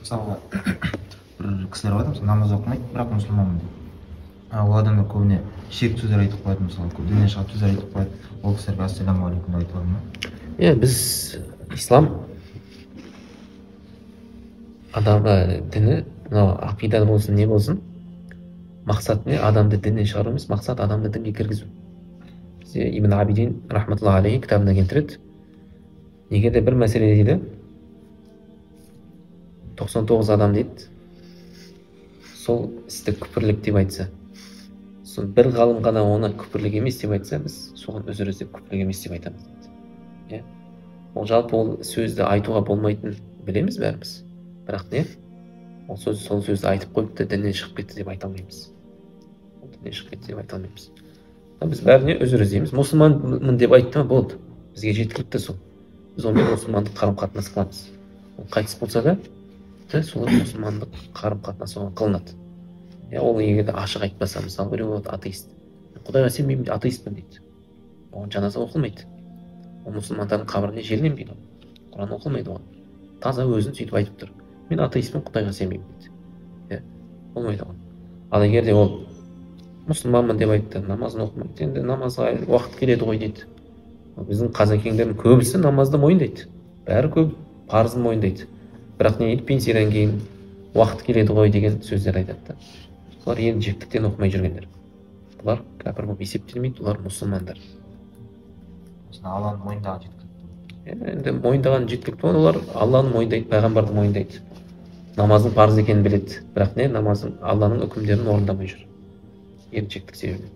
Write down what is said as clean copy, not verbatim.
Мысалға бір кісілер бар еді, намаз оқымайды, бірақ мұсылманмын дейді. Ол адамдар көбіне ширк сөздер айтып қояды, мысалы, діннен шығатын сөздер айтып қояды. Ол кісілерге ассалаумағалейкум айтып алады ма? Біз ислам діні, мынау ақида болсын, не болсын, мақсат не? Адамды діннен шығару емес, мақсат адамды дінге кіргізу. Ибн Абидин рахматуллахи алейхи кітабында келтіреді. Егер де бір мәселе дейді, 99 адам дейді, сол істі күпірлік деп айтса, сол бір ғалым ғана оны күпірлік емес деп айтса, біз соған өзір іздеп күпірлік емес деп айтамыз дейді. Ол жалпы ол сөзді айтуға болмайтын білеміз бәріміз. Бірақ не? Сол сөзді айтып қойыпты, діннен шығып кетті деп айта алмаймыз. Діннен шығып кетті деп айта алмаймыз. Біз бәріне өзір іздейміз. Мұсылманмын деп айтты ма, болды. Бізге жеткілікті сол. Біз онымен мұсылмандық қарым-қатынас қыламыз. Ол қайтыс болса да, солар мұсылмандық қарым-қатынас оған қылынады. Ол егер де ашық айтпаса, мысалы, біреу атеист. Құдайға сенбеймін, атеистпін дейді. Оған жаназа оқылмайды. Ол мұсылмандардың қабіріне жерленбейді. Құран оқылмайды оған. Таза өзін сөйтіп айтып тұр. Мен атеистпін, Құдайға сенбеймін дейді. Болмайды оған. Ал егер де ол мұсылманмын деп айтты, намазын оқымайды. Енді намазға уақыт келеді ғой дейді. Біздің қазекеңдердің көбісі намазды мойындайды. Бәрі көп парызын мойындайды. Бірақ не дейді, пенсиядан кейін уақыт келеді ғой деген сөздер айтады. Бұлар енді жіктіктен оқымай жүргендер. Бұлар кәпір болып есептелмейді, бұлар мұсылмандар. Алланы мойындаған жеткілікті. Енді мойындаған жеткілікті, олар Алланы мойындайды, пайғамбарды мойындайды. Намаздың парыз екенін біледі. Бірақ не, намаздың Алланың үкімдерін орындамай жүр. Еріншектік себебінен.